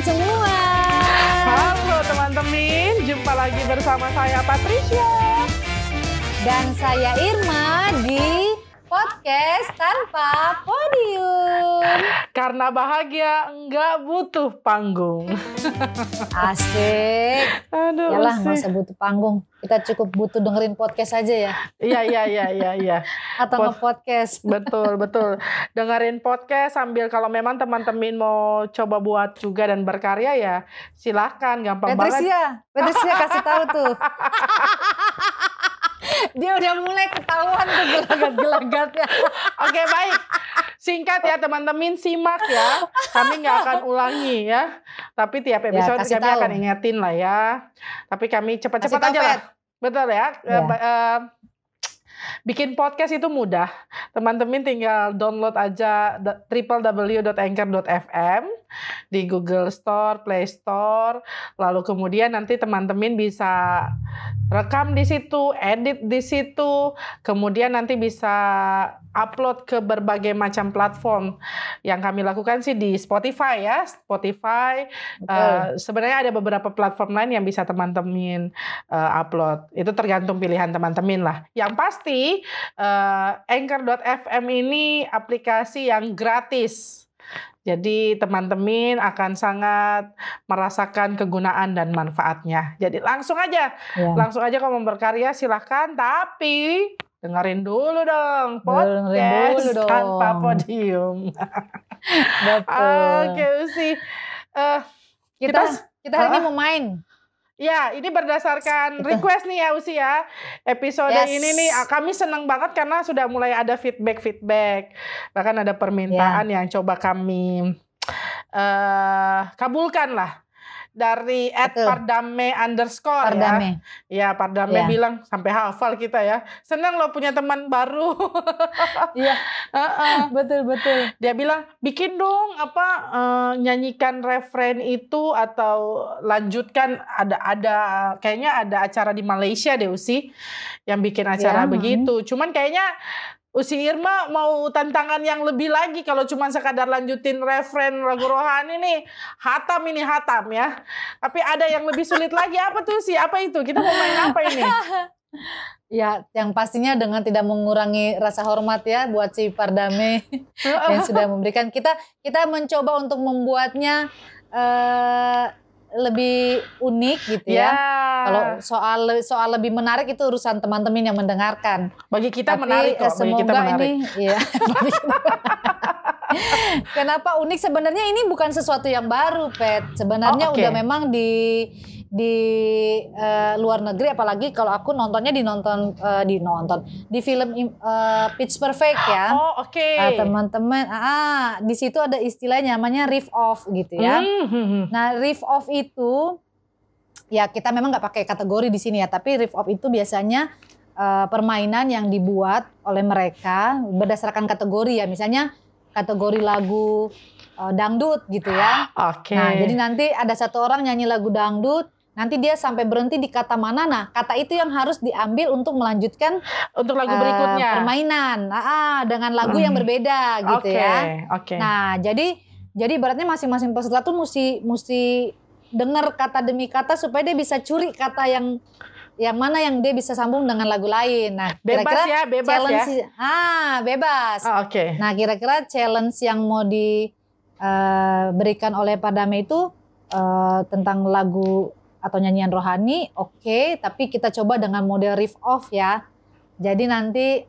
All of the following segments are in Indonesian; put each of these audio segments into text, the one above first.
teman-teman semua. Halo teman-teman, jumpa lagi bersama saya Patricia. Dan saya Irma di podcast tanpa podium. Karena bahagia enggak butuh panggung. Asik. Aduh, Yalah, nggak usah butuh panggung. Kita cukup butuh dengerin podcast aja ya. Iya. Atau nge-podcast. Betul. Dengerin podcast sambil kalau memang teman-teman mau coba buat juga dan berkarya ya silahkan, gampang banget. Patricia kasih tahu tuh. Dia udah mulai ketahuan tuh gelagat-gelagatnya. Oke, baik. Singkat ya teman-teman, simak ya. Kami nggak akan ulangi ya. Tapi tiap episode kami akan ingetin lah ya. Tapi kami cepat-cepat aja lah. Betul ya. Bikin podcast itu mudah. Teman-teman tinggal download aja www.anchor.fm di Google Store, Play Store. Lalu kemudian nanti teman-teman bisa rekam di situ, edit di situ, kemudian nanti bisa upload ke berbagai macam platform. Yang kami lakukan sih di Spotify ya, Spotify. Sebenarnya ada beberapa platform lain yang bisa teman-teman upload. Itu tergantung pilihan teman-teman lah. Yang pasti Anchor.fm ini aplikasi yang gratis. Jadi teman-teman akan sangat merasakan kegunaan dan manfaatnya. Jadi langsung aja kalau mau berkarya silahkan. Tapi dengerin dulu dong podcast tanpa podium. Betul. Oke, Usi. Kita hari ini mau main. Ya, ini berdasarkan request nih ya Usi ya. Episode ini nih kami senang banget karena sudah mulai ada feedback. Bahkan ada permintaan yang coba kami kabulkan lah. Dari @pardame_ Pardame. ya. Pardame bilang sampai hafal kita ya. Senang loh punya teman baru. Iya. Betul. Dia bilang bikin dong nyanyikan referen itu atau lanjutkan ada kayaknya ada acara di Malaysia deh Usi yang bikin acara begitu. Cuman kayaknya Usi Irma mau tantangan yang lebih lagi. Kalau cuma sekadar lanjutin referen lagu rohani nih hatam ya. Tapi ada yang lebih sulit lagi. Apa tuh sih? Apa itu? Kita mau main apa ini? Ya, yang pastinya dengan tidak mengurangi rasa hormat ya buat si Pardame yang sudah memberikan. Kita mencoba untuk membuatnya lebih unik gitu ya. Kalau soal lebih menarik itu urusan teman-teman yang mendengarkan. Bagi kita menarik kok. Semoga ini kenapa unik? Sebenarnya ini bukan sesuatu yang baru, Pet. Sebenarnya udah memang di luar negeri, apalagi kalau aku nontonnya di film Pitch Perfect ya. Teman-teman, di situ ada istilahnya namanya riff off gitu ya. Nah, riff off itu ya kita memang nggak pakai kategori di sini ya, tapi riff off itu biasanya permainan yang dibuat oleh mereka berdasarkan kategori ya, misalnya kategori lagu dangdut gitu ya. Nah, jadi nanti ada satu orang nyanyi lagu dangdut, nanti dia sampai berhenti di kata mana, nah kata itu yang harus diambil untuk melanjutkan untuk lagu berikutnya permainan dengan lagu yang berbeda gitu ya. Nah, jadi ibaratnya masing-masing peserta tuh mesti dengar kata demi kata supaya dia bisa curi kata yang mana yang dia bisa sambung dengan lagu lain. Nah, bebas ya. Bebas. Nah, kira-kira challenge yang mau diberikan oleh Pardame itu tentang lagu atau nyanyian rohani, tapi kita coba dengan model riff off ya. Jadi nanti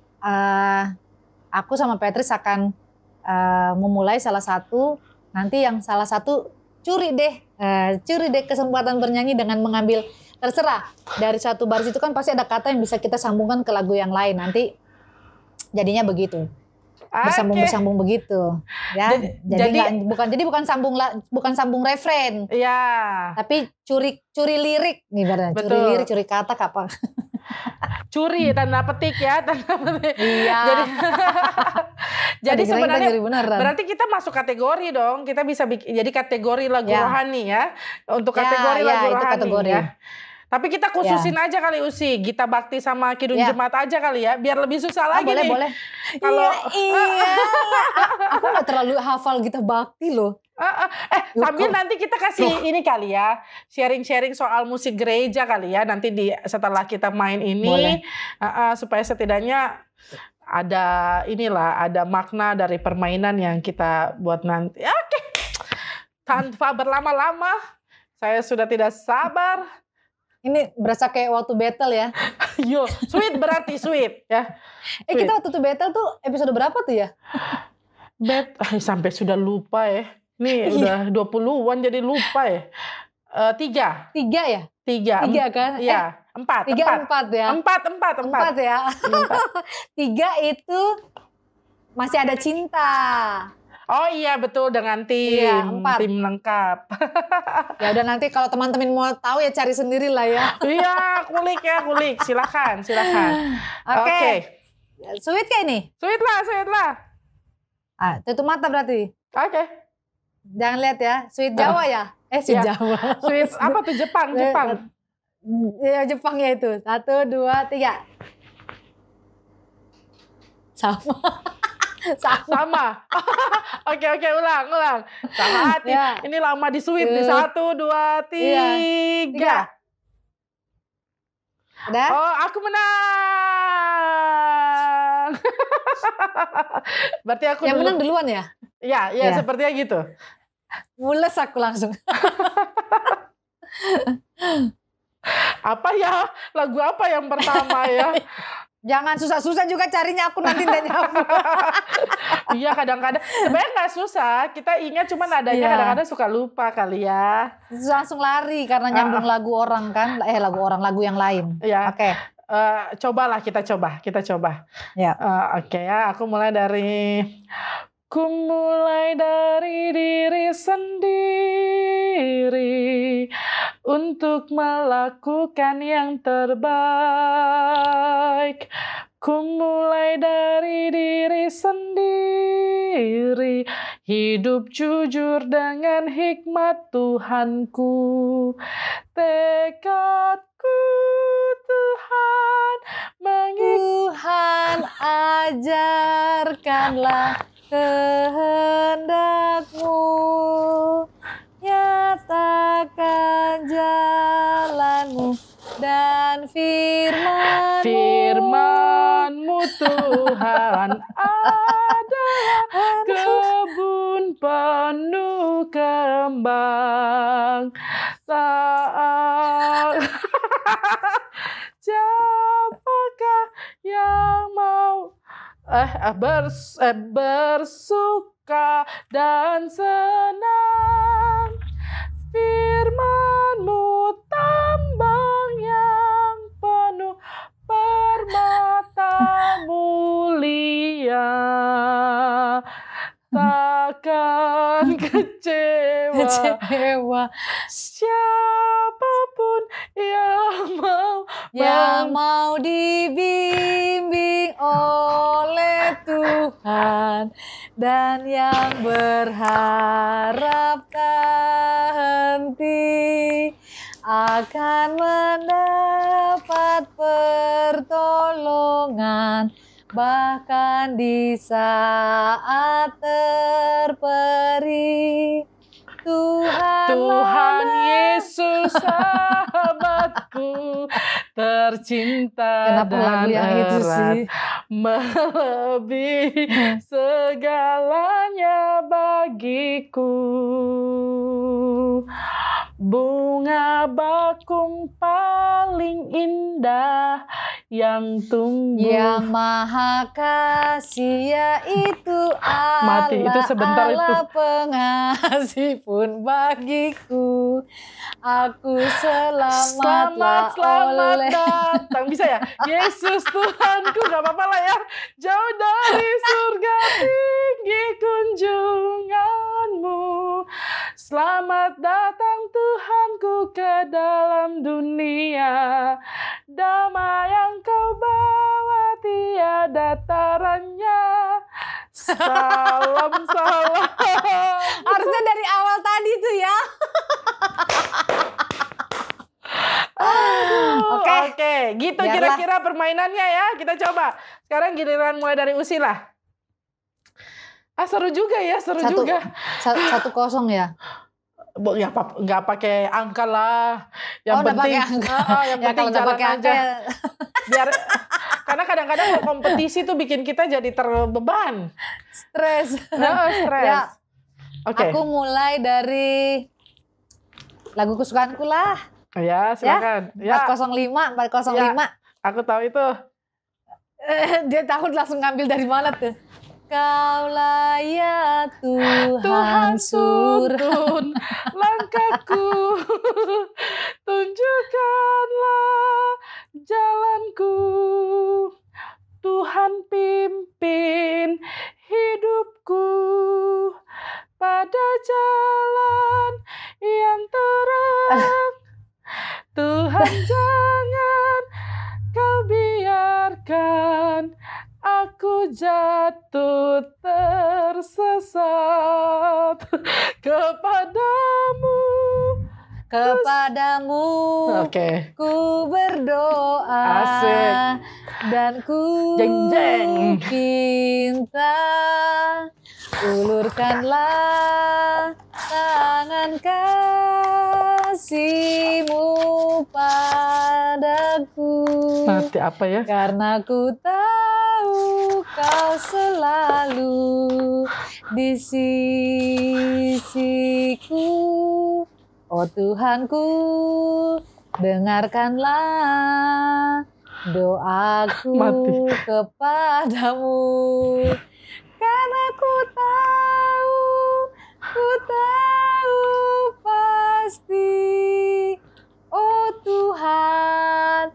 aku sama Patrice akan memulai salah satu, nanti yang salah satu curi deh kesempatan bernyanyi dengan mengambil, terserah dari satu baris itu kan pasti ada kata yang bisa kita sambungkan ke lagu yang lain, nanti jadinya begitu. Bersambung begitu ya. Bukan sambung referen. Iya. Tapi curi lirik nih benar. Curi lirik, curi kata kapan. Curi tanda petik ya, Iya. Jadi sebenarnya berarti kita masuk kategori dong. Kita bisa jadi kategori lagu rohani ya. Untuk kategori lagu rohani ya. Tapi kita khususin aja kali Usi, Gita Bakti sama Kidung Jemaat aja kali ya, biar lebih susah lagi nih. Boleh. Kalau aku nggak terlalu hafal Gita Bakti loh. Sambil nanti kita kasih ini kali ya, sharing-sharing soal musik gereja kali ya, nanti setelah kita main ini, supaya setidaknya ada ada makna dari permainan yang kita buat nanti. Oke. Tanpa berlama-lama, saya sudah tidak sabar. Ini berasa kayak waktu battle ya. Yo, sweet berarti sweet ya. Sweet. Kita waktu itu battle tuh episode berapa tuh ya? Sampai sudah lupa ya. Nih udah 20-an jadi lupa ya. 3 ya? 3 kan? Iya. 4 ya. 4 ya. 3 itu masih ada cinta. Oh iya betul, dengan tim lengkap. Ya udah, nanti kalau teman-teman mau tahu ya cari sendiri lah ya. Iya, kulik. Silakan. Oke. Sweet kayak ini? Sweet lah. Tutup mata berarti. Oke. Jangan lihat ya. Sweet Jawa ya? Sweet Jawa. Sweet apa tuh? Jepang. Ya Jepang ya itu. 1, 2, 3. Sama. Oke, ulang. Saat ini lama di sweet. 1, 2, 3. Udah? Oh, aku menang. Berarti aku yang menang duluan ya? Iya, sepertinya gitu. Mules aku langsung. Lagu apa yang pertama ya? Jangan susah-susah juga carinya, aku nanti nggak nyambung. Iya, kadang-kadang sebenarnya nggak susah, kita ingat cuman adanya kadang-kadang suka lupa kali ya. Langsung lari karena nyambung lagu orang kan, lagu yang lain. Iya. Oke. Kita coba. Ya. Oke ya, aku mulai dari. Ku mulai dari diri sendiri untuk melakukan yang terbaik. Ku mulai dari diri sendiri, hidup jujur dengan hikmat Tuhanku. Tekadku Tuhan, Tuhan ajarkanlah kehendak-Mu, nyatakan jalan-Mu dan firman-Mu Tuhan adalah kebun penuh kembang. Siapakah yang mau bersuka dan senang, firman-Mu tambang yang penuh permata mulia. Takkan kecewa siapapun yang mau dibimbing oleh Tuhan dan yang berharap tak henti akan mendapat pertolongan bahkan di saat terperi. Tuhan Yesus sahabatku tercinta. Kenapa dan erat, melebihi segalanya bagiku. Bunga bakung paling indah yang tumbuh, yang maha kasih yaitu Allah, itu sebentar Allah itu. Pengasih pun bagiku. Aku selamat datang. Bisa ya? Yesus Tuhanku, gak apa-apa lah ya. Jauh dari surga tinggi kunjungan-Mu. Selamat datang Tuhanku ke dalam dunia. Damai yang Kau bawa tiada taranya. Salam. Harusnya dari awal tadi tuh ya. gitu kira-kira permainannya ya. Kita coba. Sekarang giliran mulai dari Usi lah. Seru juga ya, juga. 1-0 ya. Ya nggak pakai angka lah. Yang penting angka. yang penting jalan aja. Biar karena kadang-kadang kompetisi tuh bikin kita jadi terbeban. Stres. Stres. Ya. Oke. Aku mulai dari lagu kesukaanku lah. Ya, silakan. Ya. 405. Ya, aku tahu itu. Dia tahu langsung ngambil dari mana tuh. Kaulah ya Tuhan tuntun langkahku, tunjukkanlah jalanku, Tuhan pimpin hidupku pada jalan yang terang. Tuhan jangan kau biarkan aku jatuh tersesat kepadamu. Oke. Ku berdoa. Asik. Dan ku minta ulurkanlah tangan kasih-Mu padaku. Mati apa ya? Karena ku tahu Kau selalu di sisiku. Oh Tuhanku, dengarkanlah doaku kepadamu. Karena ku tahu pasti. Oh Tuhan,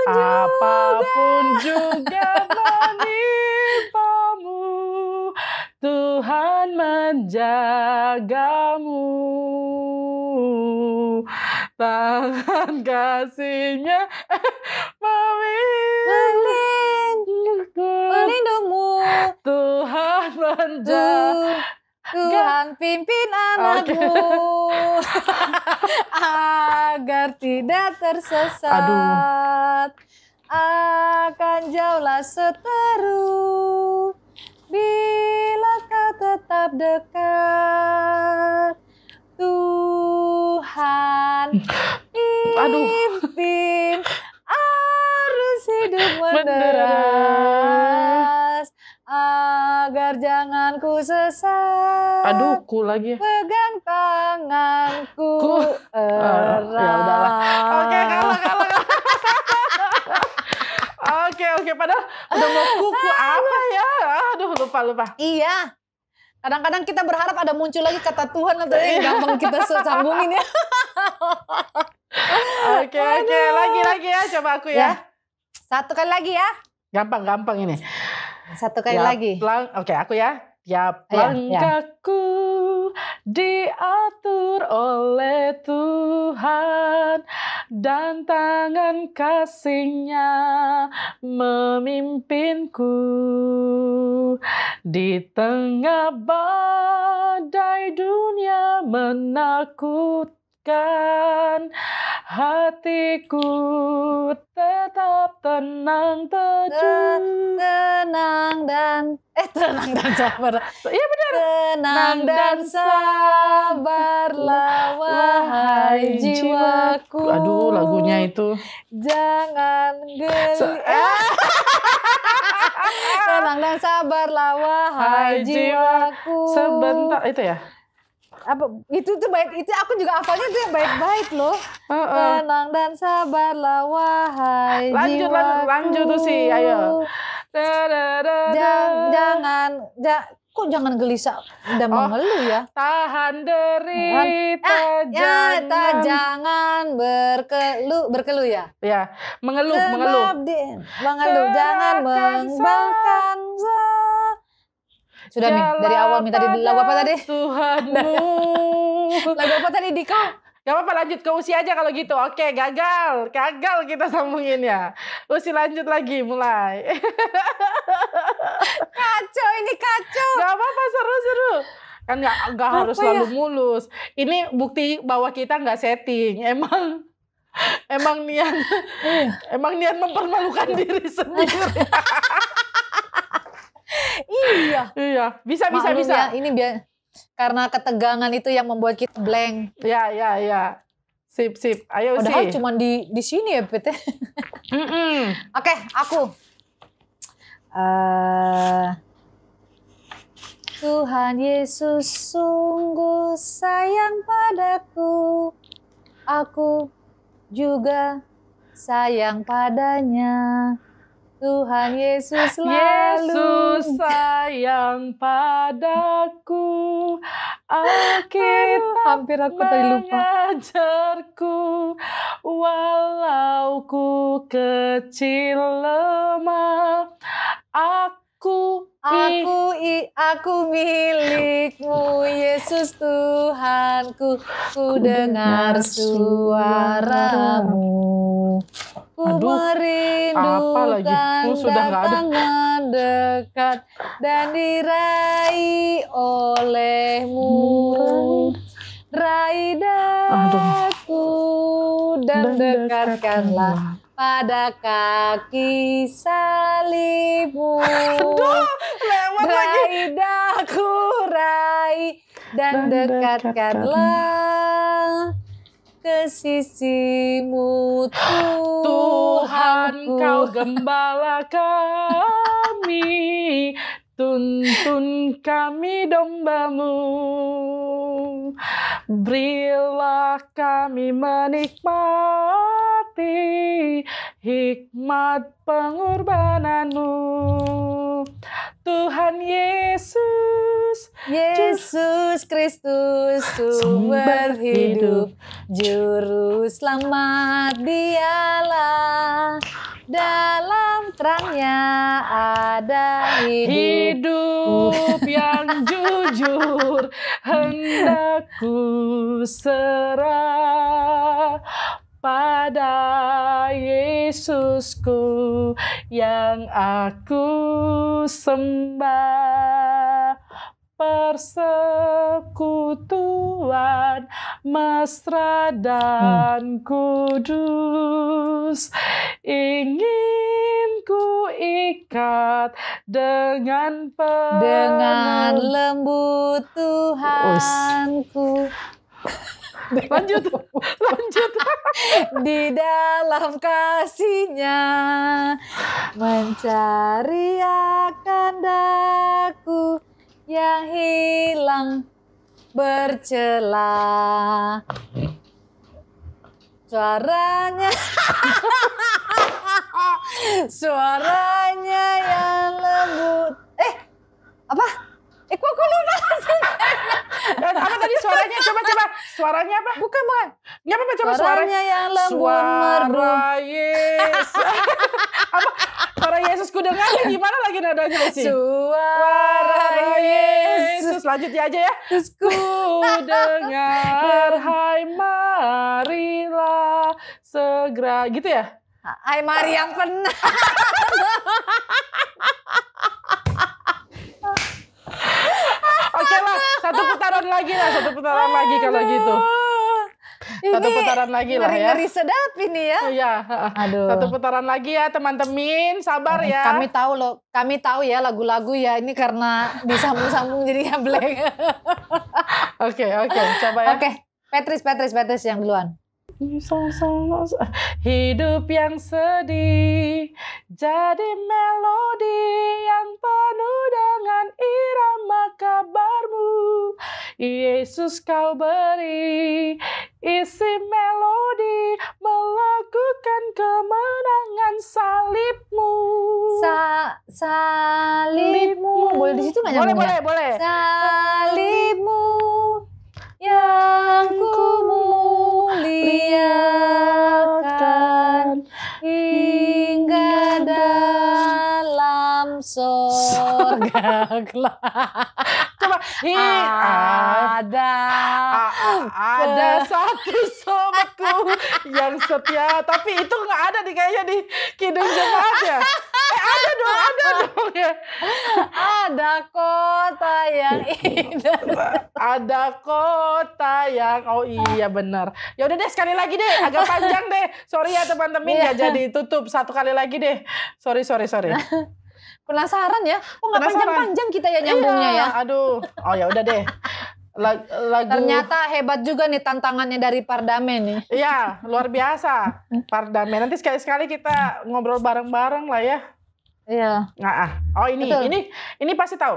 apapun juga menimpamu, Tuhan menjagamu. Tangan kasih-Nya melindungimu. Tuhan menjaga. Tuhan pimpin anakmu agar tidak tersesat. Akan jauhlah seteru bila Kau tetap dekat. Tuhan pimpin arus hidup menderas, agar jangan ku sesat. Ku lagi. Pegang tanganku erat. Ya udahlah. Oke, kalah. Oke. Padahal udah mau kuku apa ya? Aduh, lupa. Iya. Kadang-kadang kita berharap ada muncul lagi kata Tuhan atau gampang kita sambungin ya. Oke. Lagi ya. Coba aku ya. Satu kali lagi ya. Gampang ini. Satu kali lagi. Oke, aku ya. Tiap langkahku diatur oleh Tuhan, dan tangan kasih-Nya memimpinku. Di tengah badai dunia menakutkan, hatiku tetap tenang teduh. Tenang dan sabar. Iya benar. Tenang dan sabarlah wahai jiwaku. Aduh, lagunya itu. Jangan gelisah. Tenang dan sabarlah wahai jiwaku. Sebentar itu ya. Apa itu tuh bait itu aku juga hafalnya tuh yang baik-baik loh. Tenang dan sabarlah wahai jiwaku. Lanjut tuh sih, ayo. Kok jangan gelisah dan mengeluh ya. Tahan derita, jangan berkeluh ya. Ya, mengeluh. Mengeluh, jangan membangkang. Sudah Mi, dari awal minta di lagu apa tadi? Tuhanmu. Lagu apa tadi Diko? Gak apa-apa, lanjut ke Usi aja kalau gitu. Oke, gagal kita sambungin ya. Usi lanjut lagi, mulai. Kacau. Gak apa-apa, seru. Kan gak harus selalu mulus. Ini bukti bahwa kita gak setting. Emang Emang niat mempermalukan diri sendiri. Iya, bisa. Ya, ini karena ketegangan itu yang membuat kita blank. Ya. Sip. Ayo sih. Padahal cuma di sini ya, Pete. Oke, aku. Tuhan Yesus sungguh sayang padaku. Aku juga sayang padanya. Tuhan Yesus sayang padaku. Alkitab hampir aku tadi lupa. mengajarku, walau ku kecil lemah, aku milikmu, Yesus Tuhanku, ku dengar suaramu. Ku merindukan datangan dekat dan diraih olehmu. Raih daku dan dekatkanlah pada kaki salibmu. Raih daku, raih dan dekatkanlah ke sisimu, Tuhan, Kau gembala kami, tuntun kami domba-Mu. Berilah kami menikmati hikmat pengorbanan-Mu. Tuhan Yesus Kristus, sumber hidup, juru selamat Dialah. Dalam terangnya ada hidup yang jujur, hendak ku serah pada Yesusku yang aku sembah. Persekutuan mesra dan kudus ingin ku ikat dengan lembut Tuhanku. Lanjut. Di dalam kasih-Nya mencari akan daku yang hilang bercela. Suaranya yang lembut. Apa? Kok lupa? Apa tadi suaranya? Coba. Suaranya apa? Bukan. Nggak apa-apa, coba suaranya yang lembut merdu. Suara Yesus. Apa? Suara Yesus ku dengar, gimana lagi nadanya sih? Suara Yesus. Lanjut ya aja ya. Ku dengar, hai marilah segera. Gitu ya? Hai mari yang benar. Oke lah, satu putaran lagi kalau gitu. Satu putaran lagi lah ya. Ngeri sedap ini ya. Iya. Aduh. Satu putaran lagi ya teman-teman, sabar ya. Kami tahu ya lagu-lagu ya, ini karena disambung-sambung jadinya blank. Oke, coba ya. Oke, Petris yang duluan. Hidup yang sedih jadi melodi yang penuh dengan irama kabar-Mu. Yesus, Kau beri isi melodi melakukan kemenangan salib-Mu. Salib-Mu. Boleh di situ nggak nyambungnya? Boleh. Salib-Mu yang ku muliakan hingga dalam sorga kelak. Coba. Ada satu sobatku yang setia, tapi itu nggak ada kayaknya di Kidung Jemaat ya. Ada dong ya. Ada kota yang indah. Ada kota yang, oh iya benar. Ya udah deh sekali lagi deh, agak panjang deh. Sorry ya teman-teman, nggak jadi tutup, satu kali lagi deh. Sorry. Penasaran ya? Oh nggak panjang-panjang kita ya nyambungnya ya? Aduh, oh ya udah deh. Lagu... Ternyata hebat juga nih tantangannya dari Pardame nih. Iya, luar biasa Pardame. Nanti sekali-sekali kita ngobrol bareng-bareng lah ya. Iya. Oh ini pasti tahu.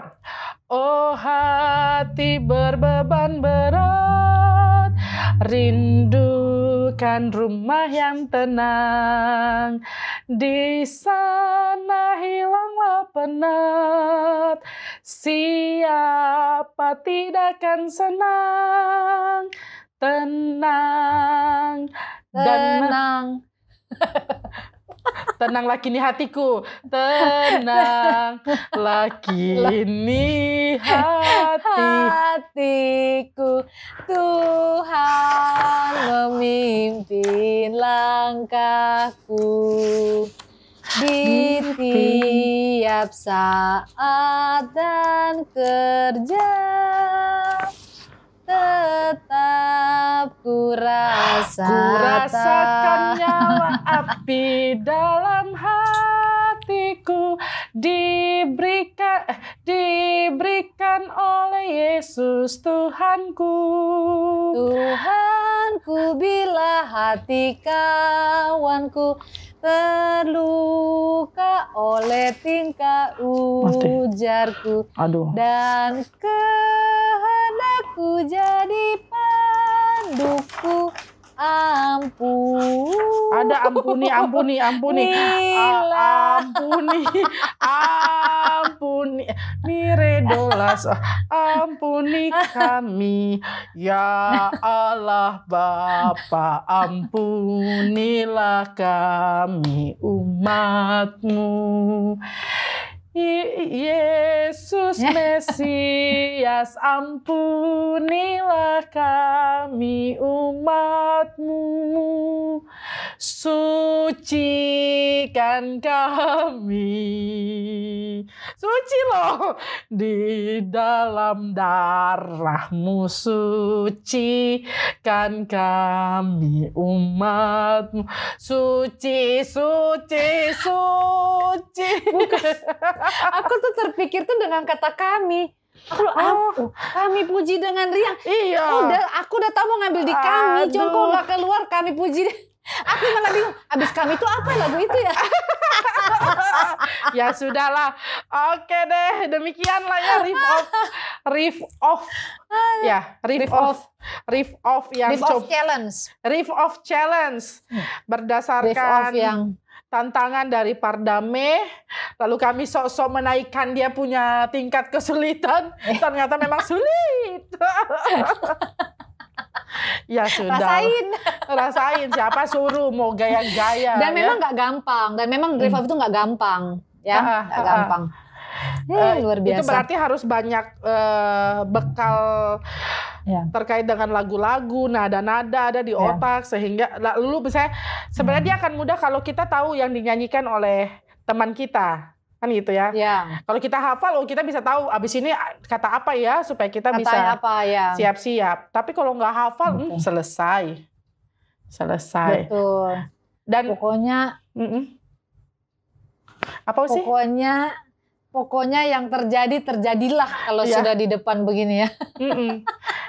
Oh hati berbeban berat, rindukan rumah yang tenang. Di sana hilanglah penat. Siapa tidak akan senang? Tenang. Tenanglah kini hatiku, tenanglah kini hatiku, Tuhan memimpin langkahku di tiap saat dan kerja. Tetap ku rasakan nyala api dalam hatiku, diberikan oleh Yesus Tuhanku. Tuhanku, bila hati kawanku terluka oleh tingkah ujarku, dan kehendakku jadi panduku. Ada ampuni. Miredolas, ampuni kami, ya Allah Bapa, ampunilah kami umat-Mu. Yesus Mesias, ampunilah kami umat-Mu. Sucikan kami, suci loh, di dalam darah-Mu. Sucikan kami umat-Mu. Suci. Bukan. Aku tuh terpikir tuh dengan kata kami. Kami puji dengan riang. Iya. Aku udah tahu mau ngambil di kami, cuma kok nggak keluar kami puji. Aku malah bingung. Abis kami itu apa lagu itu ya? Ya sudahlah. Oke deh, demikianlah ya riff off. Ya, riff off yang challenge. Riff off challenge. Berdasarkan tantangan dari Pardame, lalu kami sok-sok menaikkan dia punya tingkat kesulitan, ternyata memang sulit. Ya sudah. Rasain siapa suruh mau gaya-gaya. Dan memang nggak gampang, dan memang riff off itu nggak gampang, ya nggak gampang. Luar biasa. Itu berarti harus banyak bekal terkait dengan lagu-lagu, nada-nada ada di otak, sehingga lalu misalnya sebenarnya dia akan mudah kalau kita tahu yang dinyanyikan oleh teman kita, kan gitu ya. Kalau kita hafal, kita bisa tahu abis ini kata apa ya supaya kita bisa siap-siap. Tapi kalau nggak hafal, selesai. Betul. Dan pokoknya apa sih? Pokoknya yang terjadilah kalau sudah di depan begini ya.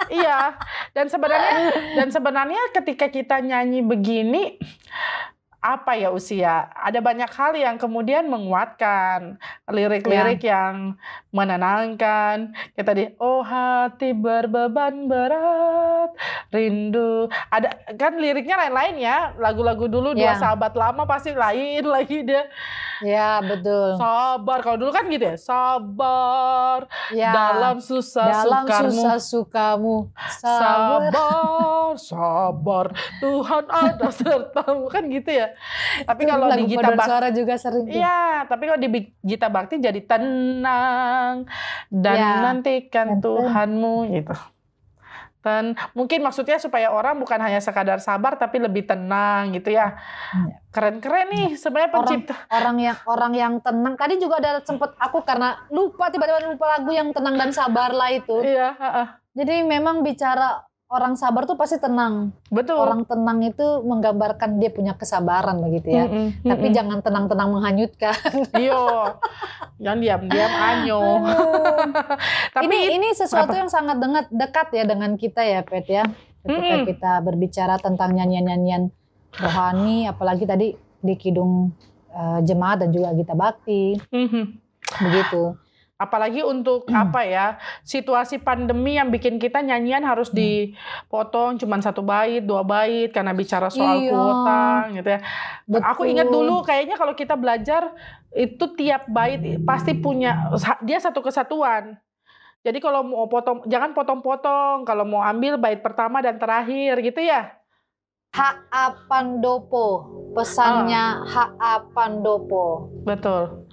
Iya. Dan sebenarnya ketika kita nyanyi begini, apa ya usia? Ada banyak hal yang kemudian menguatkan, lirik-lirik yang menenangkan. Kayak tadi, oh hati berbeban berat, rindu. Ada kan liriknya lain-lain ya. Lagu-lagu dulu Dua Sahabat Lama pasti lain lagi dia. Ya betul. Sabar, kalau dulu kan gitu ya. Sabar dalam susah sukamu. Sabar, Tuhan ada sertamu, kan gitu ya. Tapi kalau di Gita Bakti suara juga sering. Iya, tapi kalau di Gita Bakti jadi tenang dan nantikan Tuhanmu gitu. Mungkin maksudnya supaya orang bukan hanya sekadar sabar tapi lebih tenang gitu ya. Keren-keren nih sebenarnya pencipta. Orang yang tenang. Tadi juga ada sempet aku karena tiba-tiba lupa lagu yang tenang dan sabar lah itu. Iya. Jadi memang bicara orang sabar tuh pasti tenang. Betul. Orang tenang itu menggambarkan dia punya kesabaran begitu ya. Tapi jangan tenang-tenang menghanyutkan. Iya. Jangan diam-diam anyo. Tapi ini sesuatu yang sangat dekat ya dengan kita ya, Pet ya. Ketika kita berbicara tentang nyanyian-nyanyian rohani, apalagi tadi di Kidung Jemaat dan juga Gita Bakti. Begitu. Apalagi untuk situasi pandemi yang bikin kita nyanyian harus dipotong cuma 1 bait, 2 bait karena bicara soal kuota gitu ya. Betul. Aku ingat dulu kayaknya kalau kita belajar itu tiap bait pasti punya dia satu kesatuan. Jadi kalau mau potong jangan potong-potong, kalau mau ambil bait pertama dan terakhir gitu ya. H.A. Pandopo, pesannya H.A. Pandopo. Betul.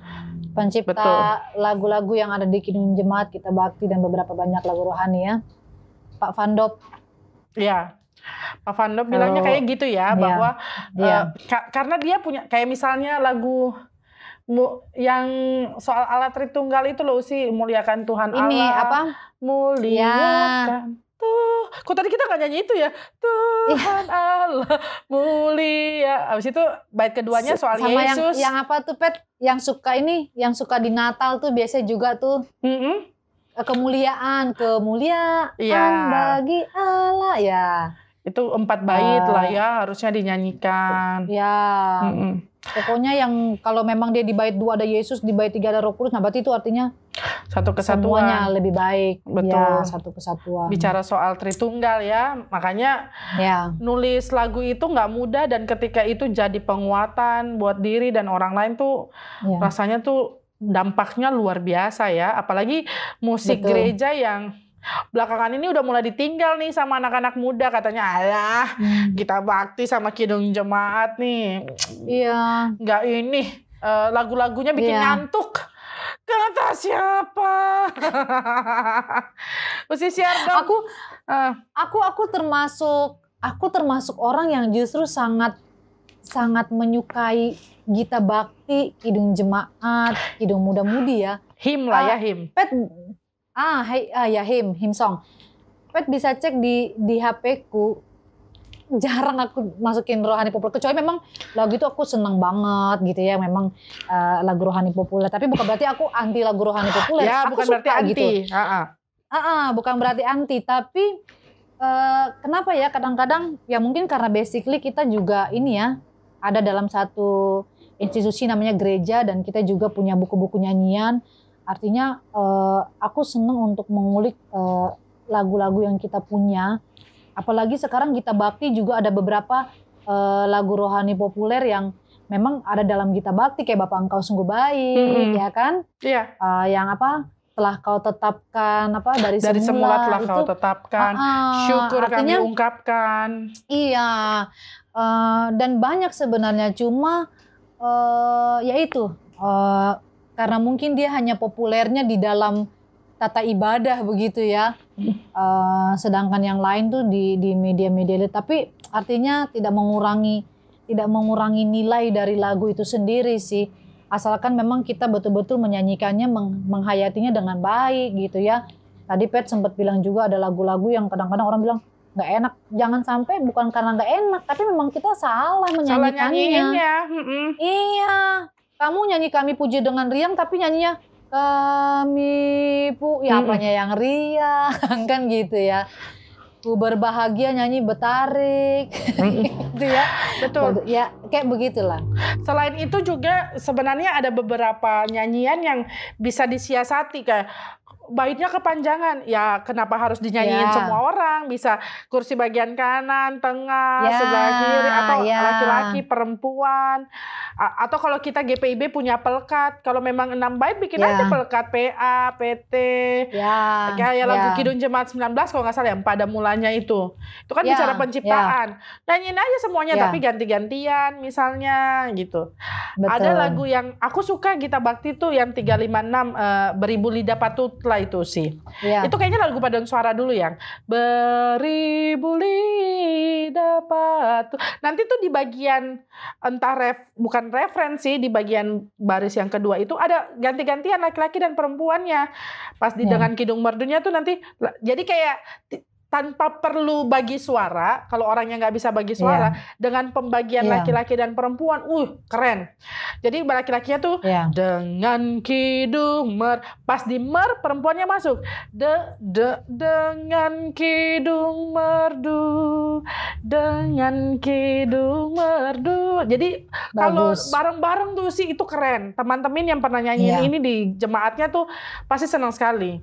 Pencipta lagu-lagu yang ada di Kidung Jemaat, Gita Bakti, dan beberapa banyak lagu rohani ya. Pak Vandop. Iya. Pak Vandop bilangnya kayak gitu ya, bahwa karena dia punya, kayak misalnya lagu yang soal alat Tritunggal itu loh sih, muliakan Tuhan Allah. Ini apa? Muliakan. Kok tadi kita nggak nyanyi itu ya? Tuhan Allah mulia. Abis itu bait keduanya soal sama Yesus. Yang apa tuh Pet? Yang suka di Natal tuh biasanya juga tuh. Kemuliaan bagi Allah ya. Itu 4 bait lah ya harusnya dinyanyikan. Ya. Pokoknya yang kalau memang dia di bait 2 ada Yesus, di bait 3 ada Roh Kudus, nah berarti itu artinya satu kesatuan. Semuanya lebih baik. Betul. Ya, satu kesatuan. Bicara soal Tritunggal ya, makanya nulis lagu itu nggak mudah dan ketika itu jadi penguatan buat diri dan orang lain tuh rasanya tuh dampaknya luar biasa ya. Apalagi musik gereja yang belakangan ini udah mulai ditinggal nih sama anak-anak muda, katanya alah Gita Bakti sama Kidung Jemaat nih. Iya. Nggak ini lagu-lagunya bikin ngantuk. Kata siapa? Musisi dong. Aku termasuk orang yang justru sangat menyukai Gita Bakti, Kidung Jemaat, Kidung Muda-Mudi ya. Him lah ya, him. Pet, him song. Pet bisa cek di HP-ku. Jarang aku masukin rohani populer, kecuali memang lagu itu aku seneng banget gitu ya, memang lagu rohani populer. Tapi bukan berarti aku anti lagu rohani populer. Ya, aku bukan berarti anti. Gitu. Bukan berarti anti, tapi kenapa ya kadang-kadang ya mungkin karena basically kita juga ini ya ada dalam satu institusi namanya gereja dan kita juga punya buku-buku nyanyian. Artinya aku seneng untuk mengulik lagu-lagu yang kita punya. Apalagi sekarang Gita Bakti juga ada beberapa lagu rohani populer yang memang ada dalam Gita Bakti, kayak Bapa Engkau Sungguh Baik, ya kan? Iya. Yang apa? Telah Kau tetapkan dari semula telah Kau tetapkan, syukur artinya, kami ungkapkan. Iya. Dan banyak sebenarnya, cuma yaitu karena mungkin dia hanya populernya di dalam tata ibadah begitu ya, sedangkan yang lain tuh di media-media, tapi artinya tidak mengurangi nilai dari lagu itu sendiri sih, asalkan memang kita betul-betul menyanyikannya, menghayatinya dengan baik gitu ya. Tadi Pet sempat bilang juga ada lagu-lagu yang kadang-kadang orang bilang nggak enak, jangan sampai bukan karena nggak enak, tapi memang kita salah menyanyikannya. Iya, kamu nyanyi Kami Puji dengan riang, tapi nyanyinya apanya yang riang kan gitu ya. Ku berbahagia nyanyi betarik gitu ya. Betul. Ya kayak begitulah. Selain itu juga sebenarnya ada beberapa nyanyian yang bisa disiasati, kayak baitnya kepanjangan, ya kenapa harus dinyanyiin semua orang? Bisa kursi bagian kanan, tengah, sebelah kiri, atau laki-laki, perempuan, atau kalau kita GPIB punya pelkat, kalau memang 6 bait bikin aja pelkat PA, PT, kayak lagu Kidung Jemaat 19 kalau nggak salah yang pada mulanya itu kan bicara penciptaan, nyanyiin aja semuanya tapi ganti-gantian misalnya gitu. Betul. Ada lagu yang aku suka Gita Bakti tuh yang 356 Beribu Lidah Patut lah itu sih. Itu kayaknya lagu paduan suara dulu yang beribu lidah patuh. Nanti tuh di bagian entah bukan referensi, di bagian baris yang kedua itu ada ganti-gantian laki-laki dan perempuannya. Pas dengan kidung merdunya tuh nanti jadi kayak tanpa perlu bagi suara, kalau orangnya nggak bisa bagi suara, dengan pembagian laki-laki dan perempuan, keren. Jadi laki-lakinya tuh dengan kidung pas di perempuannya masuk, dengan kidung merdu, dengan kidung merdu. Jadi kalau bareng-bareng tuh sih itu keren. Teman-teman yang pernah nyanyiin ini di jemaatnya tuh pasti senang sekali.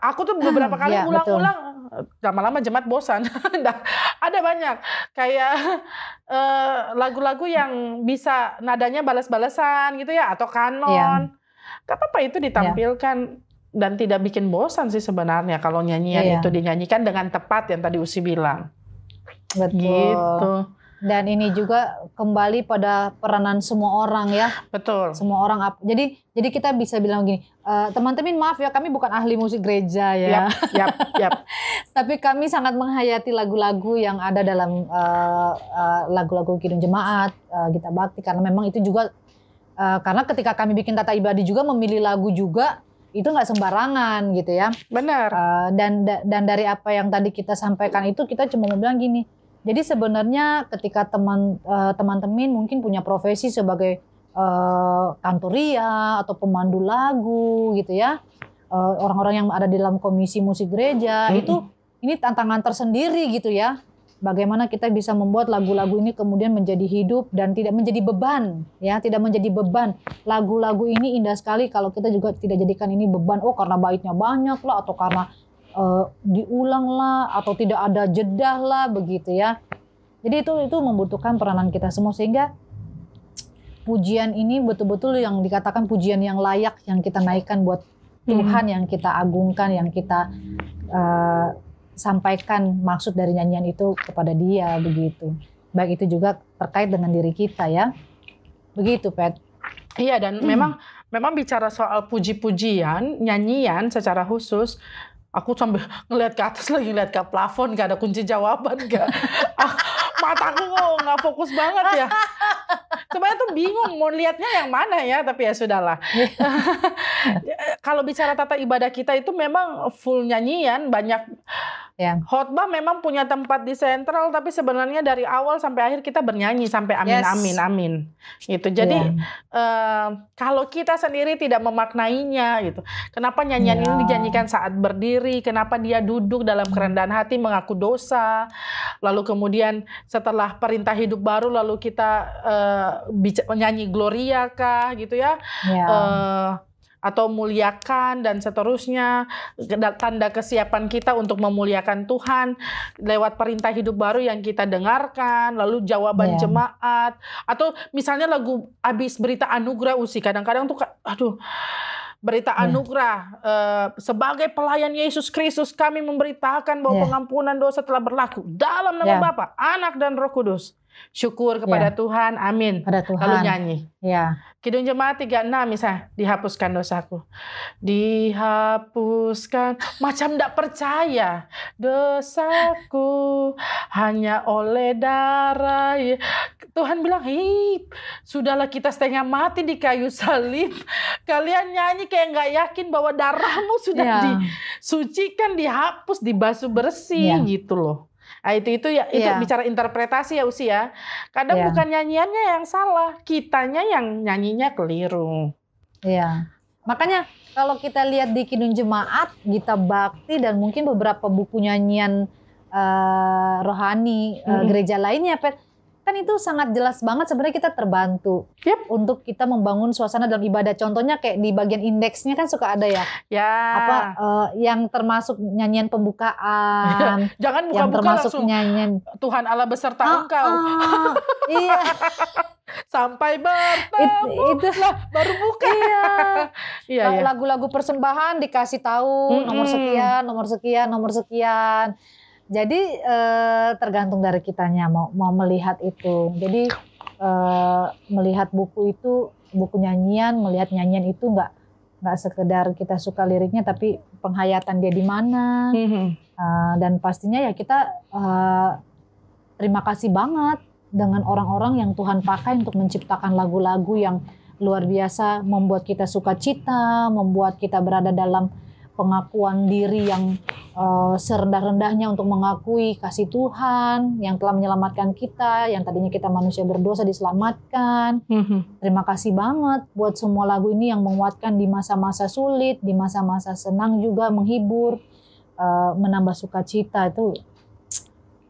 Aku tuh beberapa kali ulang-ulang, lama-lama jemaat bosan. Ada banyak kayak lagu-lagu yang bisa nadanya balas-balasan gitu ya, atau kanon. Gak apa-apa itu ditampilkan dan tidak bikin bosan sih sebenarnya kalau nyanyian itu dinyanyikan dengan tepat yang tadi Usi bilang. Betul. Gitu. Dan ini juga kembali pada peranan semua orang ya. Betul. Semua orang. Jadi kita bisa bilang gini, teman-teman maaf ya, kami bukan ahli musik gereja ya. Yap. Tapi kami sangat menghayati lagu-lagu yang ada dalam lagu-lagu kidung jemaat, Gita Bakti, karena memang itu juga karena ketika kami bikin tata ibadah juga memilih lagu juga itu nggak sembarangan gitu ya. Benar. Dan dari apa yang tadi kita sampaikan itu kita cuma mau bilang gini. Jadi sebenarnya ketika teman-teman mungkin punya profesi sebagai kantoria atau pemandu lagu gitu ya, orang-orang yang ada di dalam komisi musik gereja itu ini tantangan tersendiri gitu ya. Bagaimana kita bisa membuat lagu-lagu ini kemudian menjadi hidup dan tidak menjadi beban ya, tidak menjadi beban. Lagu-lagu ini indah sekali kalau kita juga tidak jadikan ini beban. Karena baitnya banyak lah atau karena diulang lah atau tidak ada jeda lah begitu ya. Jadi itu membutuhkan peranan kita semua sehingga pujian ini betul-betul yang dikatakan pujian yang layak yang kita naikkan buat Tuhan, yang kita agungkan, yang kita sampaikan maksud dari nyanyian itu kepada Dia begitu. Baik itu juga terkait dengan diri kita ya. Begitu, Pet. Iya, dan memang bicara soal puji-pujian, nyanyian secara khusus. Aku sambil ngeliat ke atas lagi, ngeliat ke plafon, gak ada kunci jawaban, gak. Mataku nggak fokus banget ya. Sebenarnya tuh bingung mau lihatnya yang mana ya, tapi ya sudahlah. Kalau bicara tata ibadah kita itu memang full nyanyian, banyak. Khotbah memang punya tempat di sentral, tapi sebenarnya dari awal sampai akhir kita bernyanyi sampai amin amin amin. Gitu. Jadi kalau kita sendiri tidak memaknainya gitu. Kenapa nyanyian ini dinyanyikan saat berdiri? Kenapa dia duduk dalam kerendahan hati mengaku dosa? Lalu kemudian setelah perintah hidup baru lalu kita menyanyi Gloria kah gitu ya. Atau muliakan dan seterusnya, tanda kesiapan kita untuk memuliakan Tuhan lewat perintah hidup baru yang kita dengarkan, lalu jawaban jemaat, atau misalnya lagu habis berita anugerah Usi, kadang-kadang tuh berita anugerah sebagai pelayan Yesus Kristus kami memberitakan bahwa pengampunan dosa telah berlaku dalam nama Bapa, Anak dan Roh Kudus. Syukur kepada Tuhan, amin. Lalu nyanyi. Kidung Jemaat 36 misalnya, dihapuskan dosaku. Dihapuskan, macam tidak percaya dosaku hanya oleh darah. Tuhan bilang, sudahlah kita setengah mati di kayu salib. Kalian nyanyi kayak nggak yakin bahwa darahmu sudah disucikan, dihapus, dibasuh bersih gitu loh. Itu bicara interpretasi ya Usi ya. Kadang bukan nyanyiannya yang salah, kitanya yang nyanyinya keliru. Makanya kalau kita lihat di Kidung Jemaat, Gita Bakti dan mungkin beberapa buku nyanyian rohani gereja lainnya, Pet, kan itu sangat jelas banget sebenarnya kita terbantu untuk kita membangun suasana dalam ibadah. Contohnya kayak di bagian indeksnya kan suka ada yang termasuk nyanyian pembukaan. Jangan buka-buka yang termasuk langsung nyanyian Tuhan Allah beserta engkau. Iya. Sampai bertemu lah baru buka. Lagu-lagu persembahan dikasih tahu nomor sekian, nomor sekian, nomor sekian. Jadi tergantung dari kitanya mau melihat itu. Jadi melihat buku itu, buku nyanyian, melihat nyanyian itu nggak nggak sekedar kita suka liriknya, tapi penghayatan dia di mana. Dan pastinya ya kita terima kasih banget dengan orang-orang yang Tuhan pakai untuk menciptakan lagu-lagu yang luar biasa, membuat kita sukacita, membuat kita berada dalam pengakuan diri yang serendah-rendahnya untuk mengakui kasih Tuhan yang telah menyelamatkan kita, yang tadinya kita manusia berdosa diselamatkan. Terima kasih banget buat semua lagu ini yang menguatkan di masa-masa sulit, di masa-masa senang juga, menghibur, menambah sukacita. Itu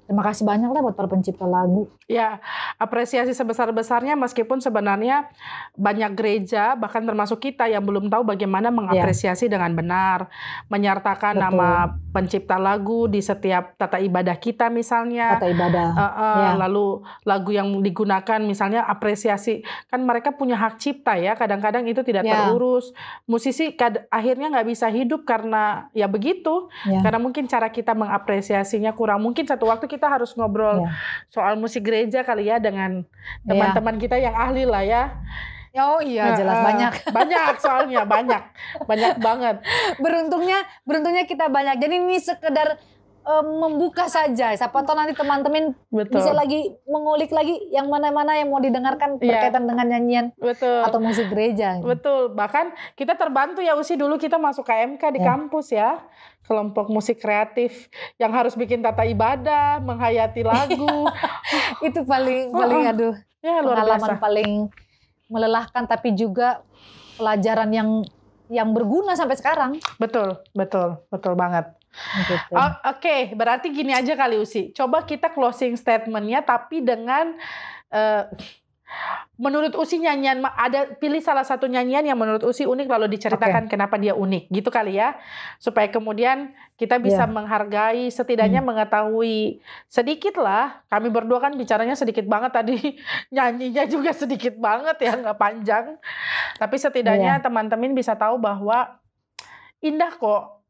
terima kasih banyak lah buat para pencipta lagu. Ya, apresiasi sebesar-besarnya meskipun sebenarnya banyak gereja, bahkan termasuk kita yang belum tahu bagaimana mengapresiasi dengan benar. Menyertakan nama pencipta lagu di setiap tata ibadah kita misalnya. Tata ibadah. Lalu lagu yang digunakan misalnya apresiasi. Kan mereka punya hak cipta ya, kadang-kadang itu tidak terurus. Musisi akhirnya nggak bisa hidup karena ya begitu. Karena mungkin cara kita mengapresiasinya kurang. Mungkin satu waktu kita harus ngobrol soal musik gereja kali ya dengan teman-teman kita yang ahli lah ya. Oh iya, jelas banyak. Banyak soalnya, banyak banget. Beruntungnya kita banyak. Jadi ini sekedar membuka saja. Siapa tahu nanti teman-teman bisa lagi mengulik lagi yang mana-mana yang mau didengarkan berkaitan dengan nyanyian atau musik gereja. Betul. Bahkan kita terbantu ya Usi, dulu kita masuk KMK di kampus ya. Kelompok musik kreatif yang harus bikin tata ibadah, menghayati lagu. Itu paling aduh. Ya, luar pengalaman biasa. Paling melelahkan tapi juga pelajaran yang berguna sampai sekarang. Betul banget. Gitu. Oke, berarti gini aja kali Usi. Coba kita closing statement-nya tapi dengan menurut Usi nyanyian, pilih salah satu nyanyian yang menurut Usi unik lalu diceritakan kenapa dia unik. Gitu kali ya. Supaya kemudian kita bisa menghargai, setidaknya mengetahui sedikit lah. Kami berdua kan bicaranya sedikit banget tadi. Nyanyinya juga sedikit banget ya, nggak panjang. Tapi setidaknya teman-teman bisa tahu bahwa indah kok.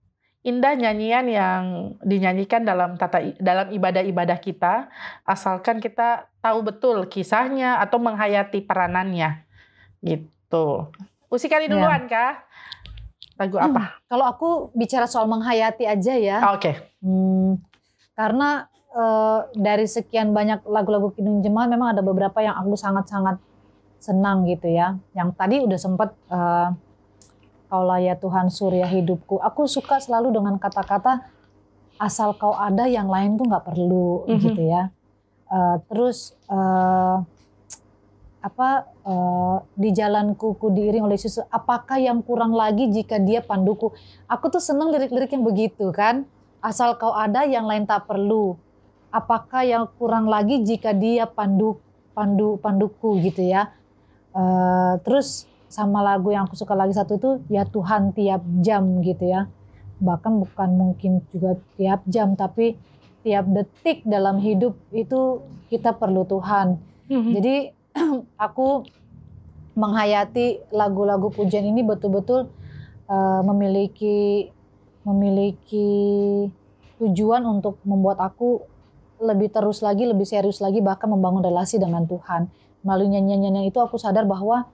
Indah nyanyian yang dinyanyikan dalam ibadah-ibadah kita, asalkan kita tahu betul kisahnya atau menghayati peranannya, gitu. Usi kali duluan kah? Lagu apa? Kalau aku bicara soal menghayati aja ya. Oke. Karena dari sekian banyak lagu-lagu Kidung Jemaat memang ada beberapa yang aku sangat-sangat senang gitu ya. Yang tadi udah sempat Kaulah ya Tuhan surya hidupku. Aku suka selalu dengan kata-kata asal kau ada yang lain tuh nggak perlu gitu ya. Terus di jalanku ku diiring oleh Yesus. Apakah yang kurang lagi jika dia panduku? Aku tuh seneng lirik-lirik yang begitu kan. Asal kau ada yang lain tak perlu. Apakah yang kurang lagi jika dia panduku gitu ya. Terus sama lagu yang aku suka lagi satu itu ya Tuhan tiap jam gitu ya. Bahkan bukan mungkin juga tiap jam tapi tiap detik dalam hidup itu kita perlu Tuhan. Jadi aku menghayati lagu-lagu pujian ini betul-betul memiliki tujuan untuk membuat aku lebih terus lagi, lebih serius lagi, bahkan membangun relasi dengan Tuhan. Melalui nyanyian-nyanyian itu aku sadar bahwa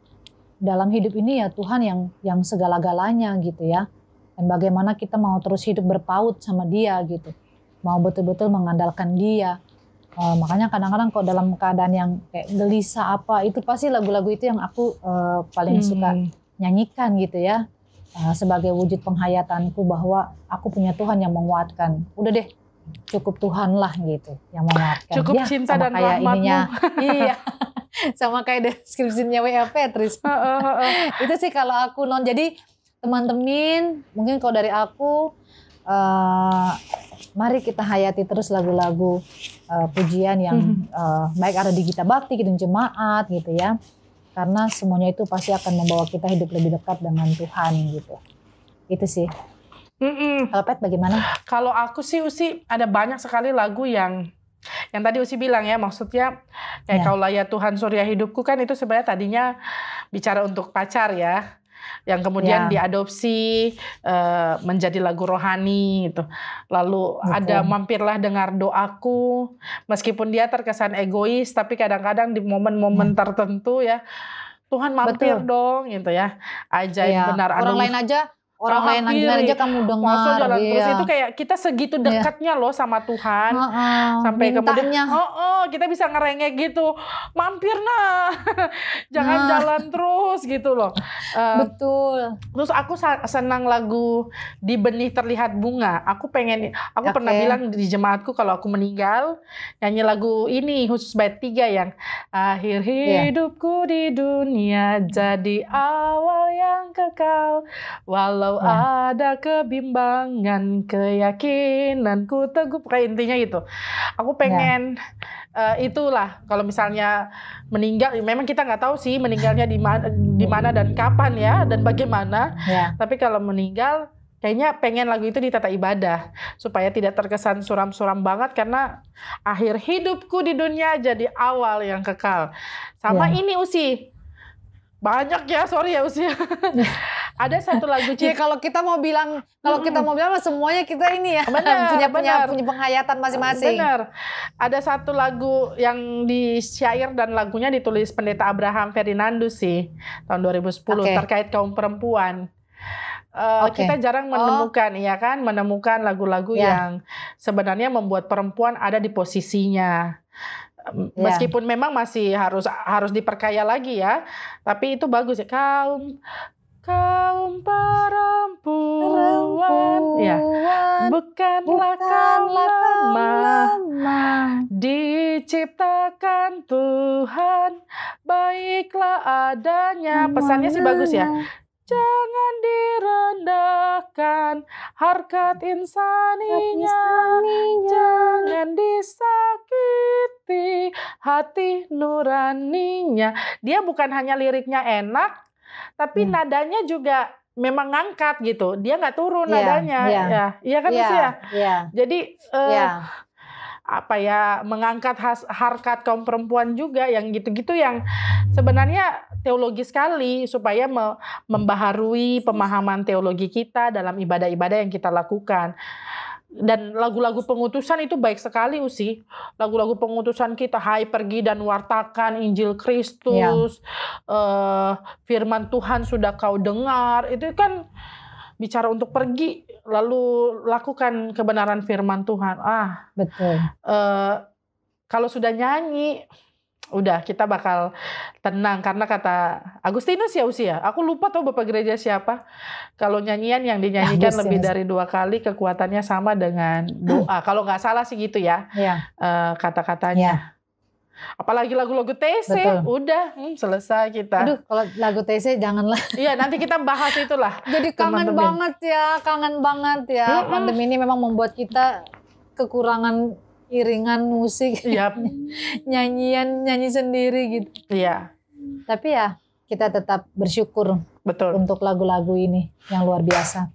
dalam hidup ini ya Tuhan yang segala-galanya gitu ya. Dan bagaimana kita mau terus hidup berpaut sama dia gitu. Mau betul-betul mengandalkan dia. Makanya kadang-kadang kalau dalam keadaan yang kayak gelisah itu pasti lagu-lagu itu yang aku paling suka nyanyikan gitu ya. Sebagai wujud penghayatanku bahwa aku punya Tuhan yang menguatkan. Udah deh, cukup Tuhan lah gitu yang menguatkan. Cukup cinta dan rahmatmu. Iya. Sama kayak deskripsinya W.A. Petris. Itu sih kalau aku jadi teman-teman mungkin kalau dari aku mari kita hayati terus lagu-lagu pujian yang baik ada di Gita Bakti, Kidung Jemaat gitu ya. Karena semuanya itu pasti akan membawa kita hidup lebih dekat dengan Tuhan gitu. Itu sih. Kalau Pet bagaimana? Kalau aku sih Usi ada banyak sekali lagu yang tadi Usi bilang ya, maksudnya kayak Kaulah ya Tuhan surya hidupku kan itu sebenarnya tadinya bicara untuk pacar ya, yang kemudian diadopsi menjadi lagu rohani gitu. Lalu ada Mampirlah Dengar Doaku, meskipun dia terkesan egois tapi kadang-kadang di momen-momen tertentu ya Tuhan mampir dong gitu ya. Ajaib benar. Orang lain aja kamu dengar. Masa jalan terus itu kayak kita segitu dekatnya loh sama Tuhan. Sampai kemudian kita bisa ngerengek gitu. Mampir nah. Jangan jalan terus gitu loh. Betul. Terus aku senang lagu Di Benih Terlihat Bunga. Aku pernah bilang di jemaatku kalau aku meninggal nyanyi lagu ini khusus bait 3 yang akhir hidupku di dunia jadi awal yang kekal. Walau ada kebimbangan, keyakinanku teguh. Kayak intinya itu. Aku pengen itulah kalau misalnya meninggal, memang kita nggak tahu sih meninggalnya di mana dan kapan ya dan bagaimana. Tapi kalau meninggal, kayaknya pengen lagu itu di tata ibadah supaya tidak terkesan suram-suram banget karena akhir hidupku di dunia jadi awal yang kekal. Sama ini Usi. Banyak ya, sorry ya Usi. Ada satu lagu kalau kita mau bilang semuanya kita ini ya punya penghayatan masing-masing. Benar. Ada satu lagu yang disyair dan lagunya ditulis Pendeta Abraham Ferdinandus sih tahun 2010 terkait kaum perempuan. Kita jarang menemukan lagu-lagu yang sebenarnya membuat perempuan ada di posisinya. Meskipun memang masih harus diperkaya lagi ya, tapi itu bagus ya. Kaum perempuan ya, bukanlah kaum lemah, diciptakan Tuhan, baiklah adanya. Pesannya sih bagus ya. Jangan direndahkan harkat insaninya, jangan disakiti hati nuraninya. Dia bukan hanya liriknya enak, tapi nadanya juga memang ngangkat gitu. Dia nggak turun nadanya. Iya kan Usi ya? Jadi mengangkat harkat kaum perempuan juga yang gitu-gitu yang sebenarnya teologi sekali supaya membaharui pemahaman teologi kita dalam ibadah-ibadah yang kita lakukan. Dan lagu-lagu pengutusan itu baik sekali Usi. Lagu-lagu pengutusan kita, hai pergi dan wartakan Injil Kristus, firman Tuhan sudah kau dengar, itu kan bicara untuk pergi lalu lakukan kebenaran firman Tuhan. Betul. Kalau sudah nyanyi, udah kita bakal tenang karena kata Agustinus ya Usi ya. Aku lupa tahu Bapak Gereja siapa. Kalau nyanyian yang dinyanyikan lebih dari 2 kali kekuatannya sama dengan doa. Kalau nggak salah sih gitu ya. Kata-katanya. Apalagi lagu-lagu TC, udah selesai kita. Aduh, kalau lagu TC janganlah. Iya, nanti kita bahas itulah. Jadi kangen banget ya. Pandemi ini memang membuat kita kekurangan iringan musik. Nyanyi sendiri gitu. Iya. Tapi ya kita tetap bersyukur untuk lagu-lagu ini yang luar biasa.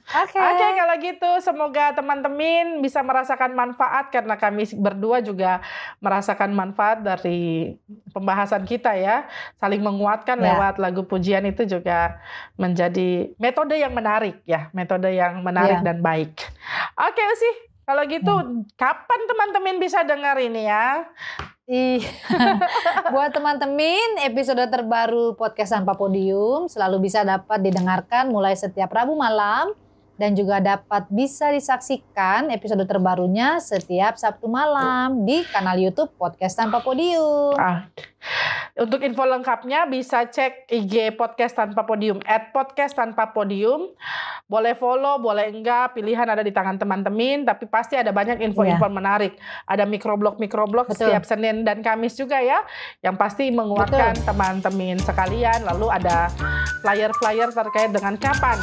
Oke, kalau gitu semoga teman-teman bisa merasakan manfaat karena kami berdua juga merasakan manfaat dari pembahasan kita ya. Saling menguatkan lewat lagu pujian itu juga menjadi metode yang menarik ya, metode yang menarik dan baik. Oke Usi, kalau gitu kapan teman-teman bisa dengar ini ya? Buat teman-teman, episode terbaru Podcast Tanpa Podium selalu bisa dapat didengarkan mulai setiap Rabu malam. Dan juga dapat bisa disaksikan episode terbarunya setiap Sabtu malam di kanal YouTube Podcast Tanpa Podium. Untuk info lengkapnya bisa cek IG Podcast Tanpa Podium @podcasttanpapodium. Boleh follow, boleh enggak, pilihan ada di tangan teman-teman. Tapi pasti ada banyak info-info menarik. Ada mikroblog setiap Senin dan Kamis juga ya. Yang pasti menguatkan teman-teman sekalian. Lalu ada flyer-flyer terkait dengan kapan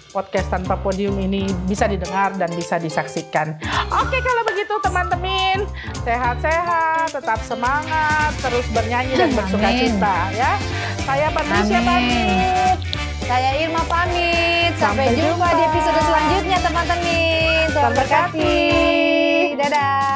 Podcast Tanpa Podium ini bisa didengar dan bisa disaksikan. Oke, kalau begitu teman-teman, sehat-sehat, tetap semangat, terus bernyanyi dan bersukacita ya. Saya Patricia pamit. Saya Irma pamit. Sampai jumpa di episode selanjutnya teman-teman. Tuhan berkati. Dadah.